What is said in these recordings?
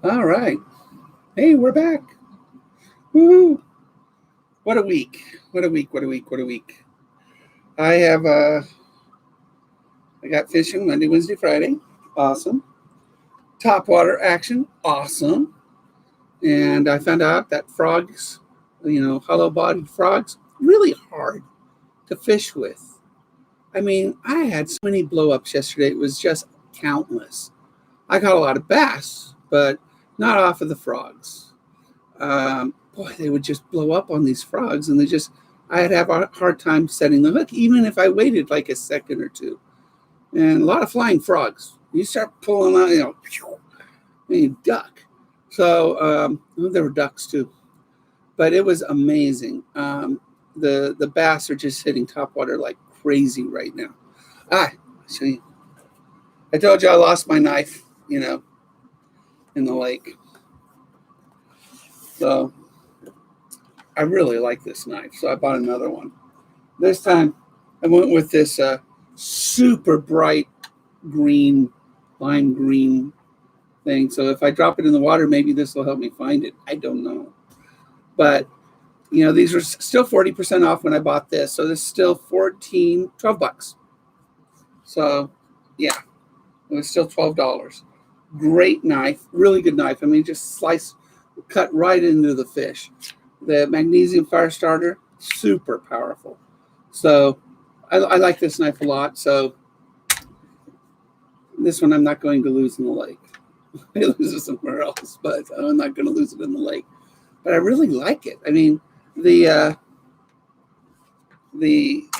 All right. Hey, we're back. Woo! What a week. What a week. What a week. What a week. I have I got fishing Monday, Wednesday, Friday. Awesome. Top water action. Awesome. And I found out that frogs, hollow bodied frogs, really hard to fish with. I mean, I had so many blow ups yesterday. It was just countless. I got a lot of bass, but not off of the frogs. Boy, they would just blow up on these frogs, and I'd have a hard time setting the hook, even if I waited like a second or two. And a lot of flying frogs. You start pulling out, and you duck. So there were ducks too, but it was amazing. The bass are just hitting topwater like crazy right now. I'll show you. I told you I lost my knife, in the lake. So I really like this knife, so I bought another one. This time I went with this super bright green, lime green thing. So if I drop it in the water, maybe this will help me find it. I don't know. But, these were still 40% off when I bought this. So this is still $12 bucks. So, yeah, it was still $12. Great knife, really good knife. I mean, just cut right into the fish. The magnesium fire starter, super powerful. So I like this knife a lot. So this one I'm not going to lose in the lake. I lose it somewhere else, but I'm not going to lose it in the lake. But I really like it. I mean, the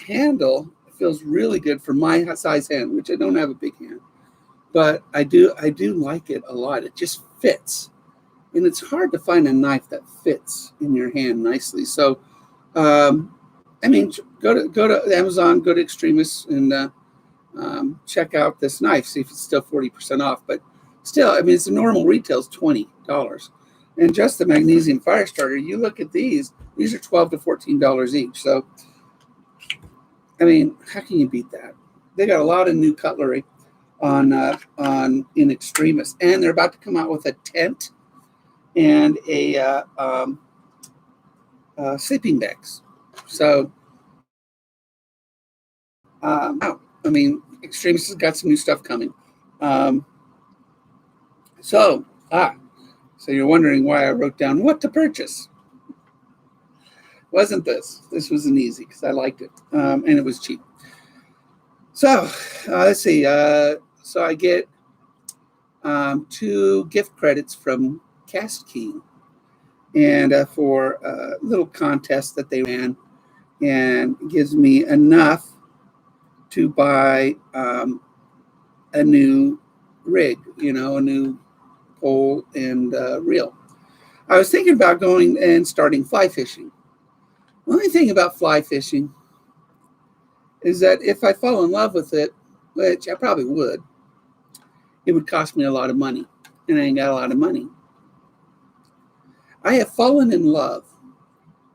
handle feels really good for my size hand, which I don't have a big hand. But I do like it a lot. It just fits. And it's hard to find a knife that fits in your hand nicely. So, go to Amazon, go to Extremus, and check out this knife. See if it's still 40% off. But still, it's the normal retail is $20, and just the magnesium fire starter. You look at these; these are $12 to $14 each. So, how can you beat that? They got a lot of new cutlery in Extremus, and they're about to come out with a tent and a sleeping bags. So, Extremus has got some new stuff coming. So you're wondering why I wrote down what to purchase. Wasn't this? This was an easy because I liked it, and it was cheap. So let's see. So I get 2 gift credits from Kastking, and for a little contest that they ran, and gives me enough to buy a new rig, a new pole and reel. I was thinking about going and starting fly fishing. The only thing about fly fishing is that if I fall in love with it, which I probably would, it would cost me a lot of money, and I ain't got a lot of money. I have fallen in love,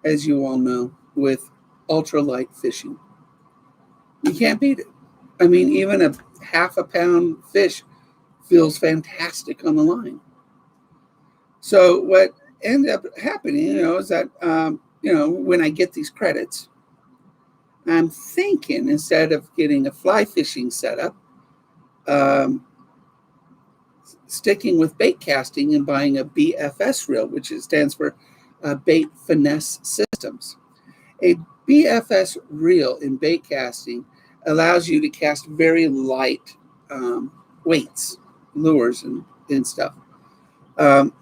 as you all know, with ultralight fishing. You can't beat it. Even a half a pound fish feels fantastic on the line. So what ended up happening, is that, when I get these credits, I'm thinking instead of getting a fly fishing setup, sticking with bait casting and buying a BFS reel, which stands for Bait Finesse Systems. A BFS reel in bait casting allows you to cast very light weights, lures, and stuff.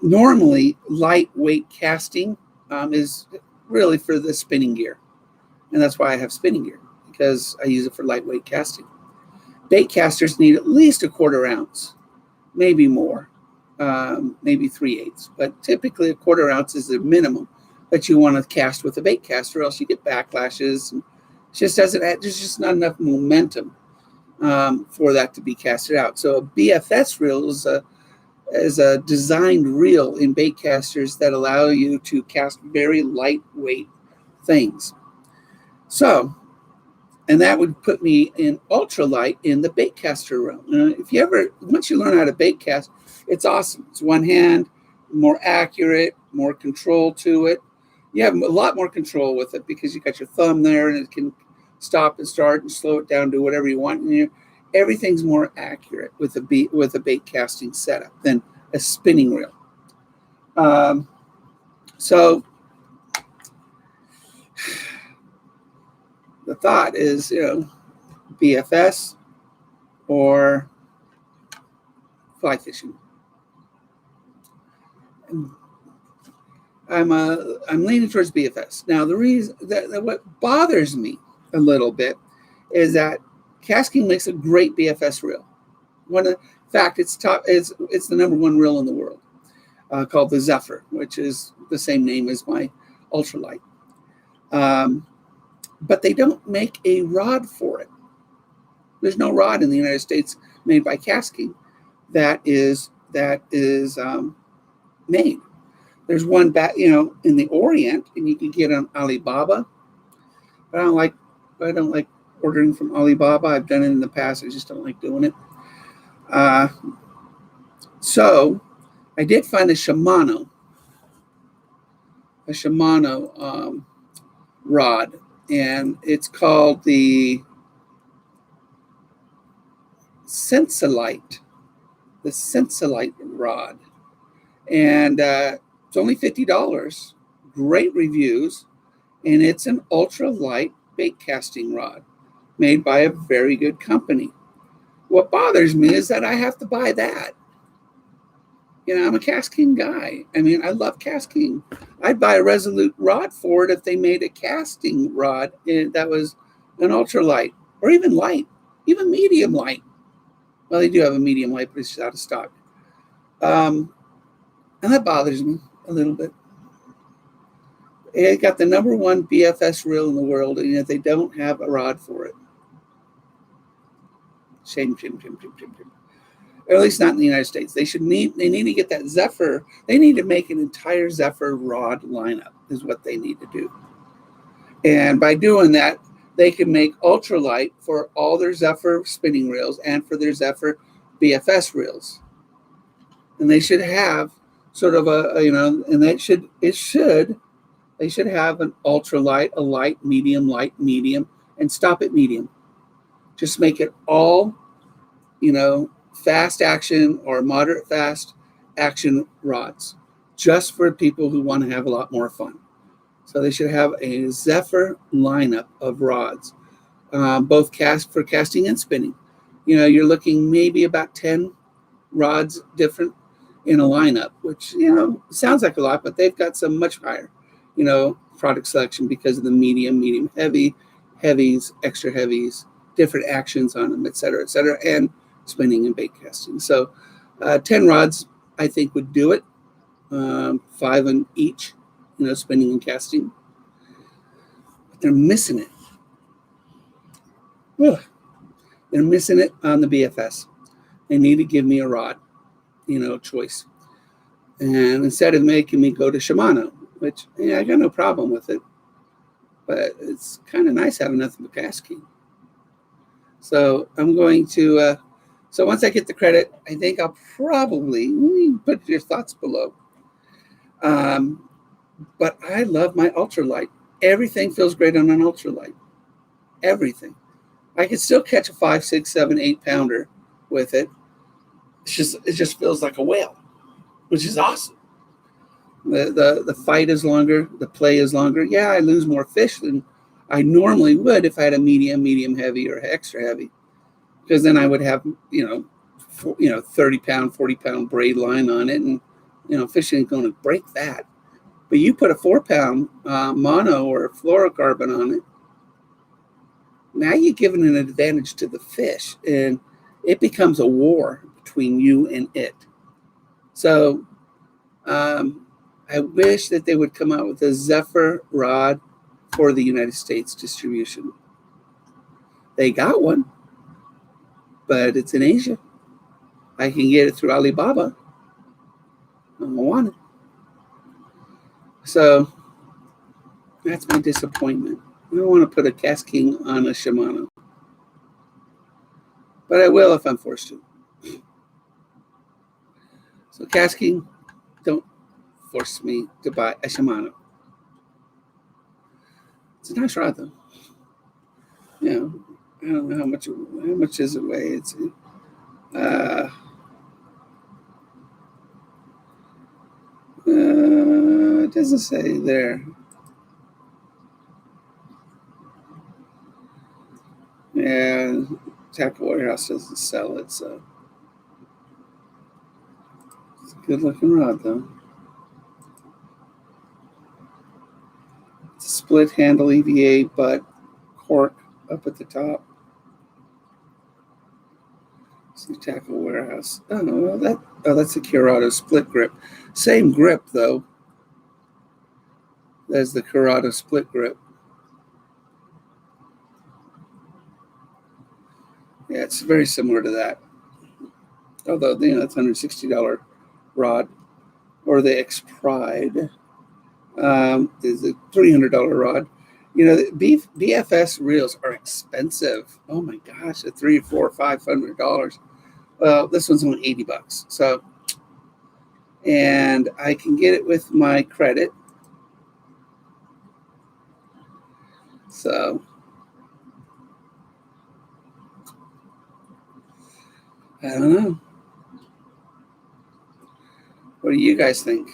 Normally, lightweight casting is really for the spinning gear. And that's why I have spinning gear, because I use it for lightweight casting. Bait casters need at least a 1/4 ounce, maybe more, maybe 3/8. But typically a 1/4 ounce is the minimum that you want to cast with a bait caster, or else you get backlashes. And there's just not enough momentum for that to be casted out. So a BFS reel is a designed reel in bait casters that allow you to cast very lightweight things. So, and that would put me in ultralight in the bait caster realm. Once you learn how to bait cast, it's awesome. It's one hand. more accurate, more control to it. You have a lot more control with it because you got your thumb there and it can stop and start and slow it down, do whatever you want. And everything's more accurate with a bait casting setup than a spinning reel. So the thought is, BFS or fly fishing. I'm leaning towards BFS. Now, the reason that what bothers me a little bit is that Kastking makes a great BFS reel. In fact, it's the number one reel in the world, called the Zephyr, which is the same name as my ultralight. But they don't make a rod for it. There's no rod in the United States made by Kastking that is made. There's one in the Orient, and you can get on Alibaba. But I don't like ordering from Alibaba. I've done it in the past. I just don't like doing it. So I did find a Shimano rod, and it's called the Sensolite rod, and it's only $50. Great reviews, and it's an ultralight bait casting rod made by a very good company. What bothers me is that I have to buy that. I'm a Kastking guy. I mean, I love Kastking. I'd buy a Resolute rod for it if they made a casting rod that was an ultralight, or even light, even medium light. Well, they do have a medium light, but it's out of stock. And that bothers me a little bit. They got the number one BFS reel in the world, and yet they don't have a rod for it. Shame. Or at least not in the United States. They need to get that Zephyr. They need to make an entire Zephyr rod lineup is what they need to do. And by doing that, they can make ultralight for all their Zephyr spinning reels and for their Zephyr BFS reels. And they should have sort of they should have an ultralight, a light, medium, and stop at medium. Just make it all, fast action or moderate fast action rods, just for people who want to have a lot more fun. So they should have a Zephyr lineup of rods, both for casting and spinning. You're looking maybe about 10 rods different in a lineup, which, sounds like a lot, but they've got some much higher, product selection because of the medium heavy, heavies, extra heavies, different actions on them, et cetera, and spinning and bait casting. So 10 rods, I think, would do it. 5 on each, spinning and casting. But they're missing it. Ugh. They're missing it on the BFS. They need to give me a rod, choice. And instead of making me go to Shimano, which, I got no problem with it, but it's kind of nice having nothing but Kastking. So I'm going to, so once I get the credit, I think I'll probably put your thoughts below. But I love my ultralight. Everything feels great on an ultralight. Everything. I can still catch a 5, 6, 7, 8 pounder with it. It just feels like a whale, which is awesome. The fight is longer. The play is longer. Yeah, I lose more fish than I normally would if I had a medium heavy, or extra heavy, because then I would have 30 pound, 40 pound braid line on it, and fish ain't going to break that. But you put a 4 pound mono or fluorocarbon on it, now you're giving an advantage to the fish, and it becomes a war between you and it. So I wish that they would come out with a Zephyr rod for the United States distribution. They got one, but it's in Asia. I can get it through Alibaba. I don't want it. So that's my disappointment. I don't want to put a Kastking on a Shimano, but I will if I'm forced to. So Kastking, forced me to buy a Shimano. It's a nice rod, though. You know, I don't know how much does it weigh. It's it doesn't say there. Yeah, Tackle Warehouse doesn't sell it, so it's a good looking rod, though. It's a split handle EVA, but cork up at the top. See, Tackle Warehouse. Oh, well, that's a Curado split grip. Same grip, though, as the Curado split grip. Yeah, it's very similar to that. Although, you know, it's $160 rod. Or the X Pride is a $300 rod. You know, BFS reels are expensive. Oh my gosh, at $300, $400, $500. Well, this one's only $80. So, and I can get it with my credit. So, I don't know. What do you guys think?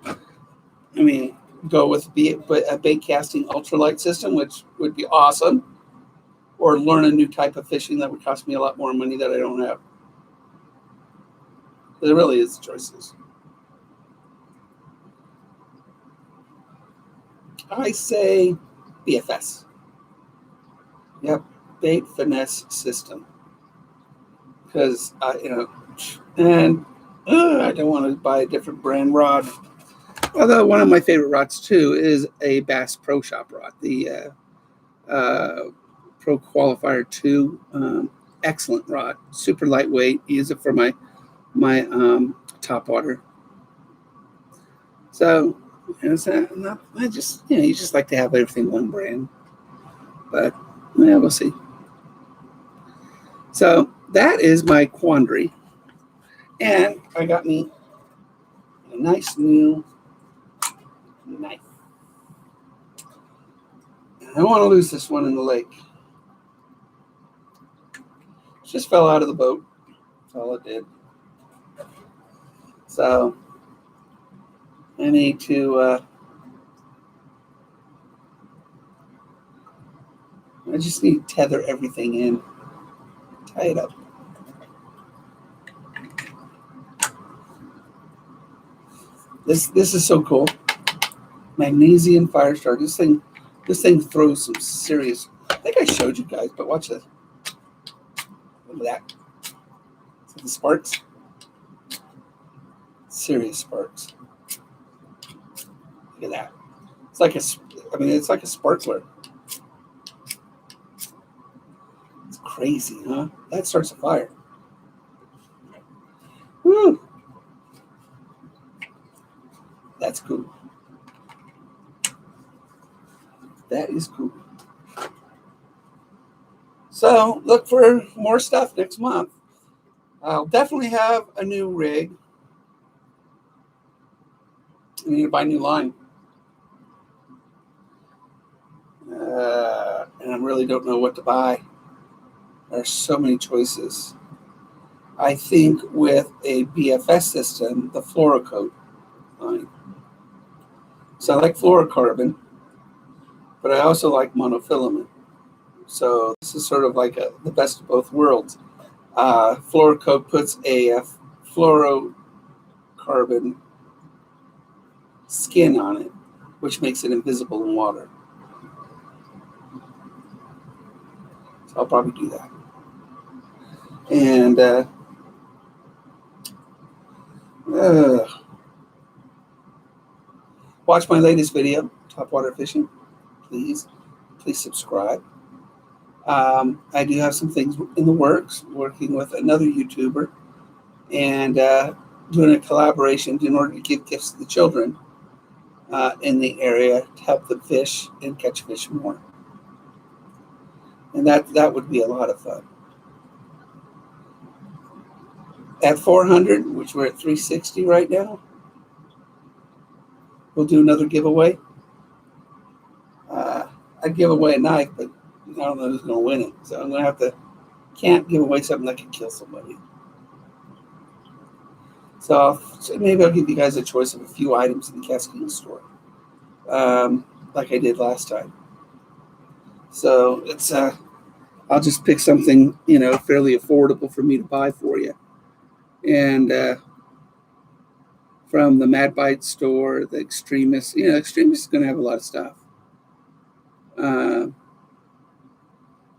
I mean, go with a bait casting ultralight system, which would be awesome, or learn a new type of fishing that would cost me a lot more money that I don't have. There really is choices. I say BFS. Yep, bait finesse system. Because and I don't want to buy a different brand rod. Although one of my favorite rods too is a Bass Pro Shop rod, the Pro Qualifier 2. Excellent rod, super lightweight. Use it for my top water. So it's not. I just you just like to have everything one brand, but yeah, we'll see. So that is my quandary, and I got me a nice new knife. I don't want to lose this one in the lake. It just fell out of the boat. That's all it did. So I need to. I just need to tether everything in, tie it up. This is so cool. Magnesium fire starter. This thing throws some serious. I think I showed you guys, but watch this. Look at that. See the sparks? Serious sparks. Look at that. It's like a sparkler. It's crazy, huh? That starts a fire. Woo! That's cool. That is cool. So look for more stuff next month. I'll definitely have a new rig. I need to buy a new line. And I really don't know what to buy. There's so many choices. I think with a BFS system, the fluorocoat line. So I like fluorocarbon, but I also like monofilament. So this is sort of like the best of both worlds. Fluorocoat puts a fluorocarbon skin on it, which makes it invisible in water. So I'll probably do that. And watch my latest video, Top Water Fishing. Please subscribe. I do have some things in the works, working with another YouTuber and doing a collaboration in order to give gifts to the children in the area to help them fish and catch fish more. And that would be a lot of fun. At 400, which we're at 360 right now, we'll do another giveaway. I'd give away a knife, but I don't know who's going to win it. So I'm going to can't give away something that could kill somebody. So maybe I'll give you guys a choice of a few items in the kastking store, like I did last time. So it's I'll just pick something, fairly affordable for me to buy for you. And from the Madbite store, the Extremus, Extremus is going to have a lot of stuff.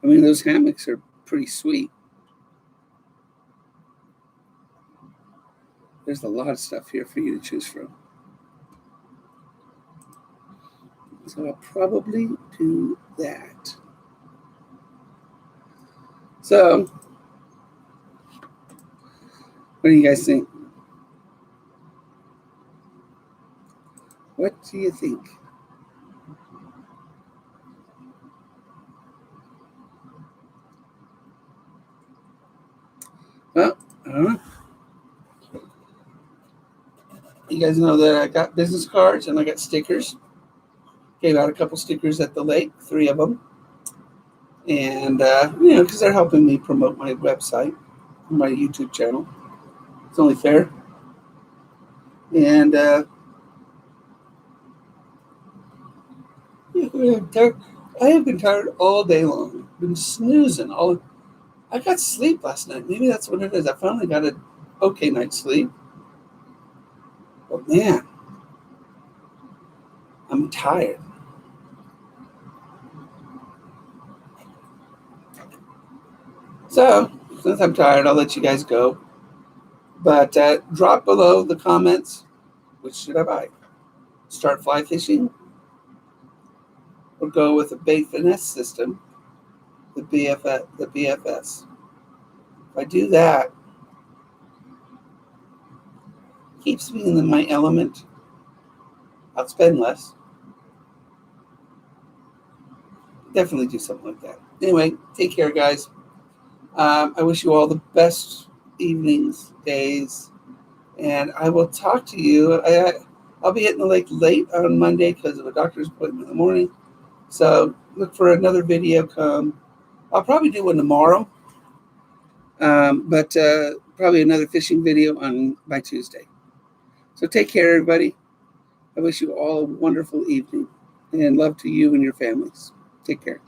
Those hammocks are pretty sweet. There's a lot of stuff here for you to choose from. So I'll probably do that. So, what do you guys think? What do you think? Well, I don't know. You guys know that I got business cards and I got stickers. Gave out a couple stickers at the lake, 3 of them. And, because they're helping me promote my website, my YouTube channel. It's only fair. And I have been tired all day long. Been snoozing. I got sleep last night. Maybe that's what it is. I finally got an okay night's sleep. But man, I'm tired. So, since I'm tired, I'll let you guys go. But drop below the comments, which should I buy? Start fly fishing or go with a bait finesse system, the BFS. If I do that, keeps me in my element. I'll spend less. Definitely do something like that. Anyway, take care, guys. I wish you all the best evenings, days, and I will talk to you. I'll be hitting the lake late on Monday because of a doctor's appointment in the morning. So look for another video come. I'll probably do one tomorrow, but probably another fishing video by Tuesday. So take care, everybody. I wish you all a wonderful evening and love to you and your families. Take care.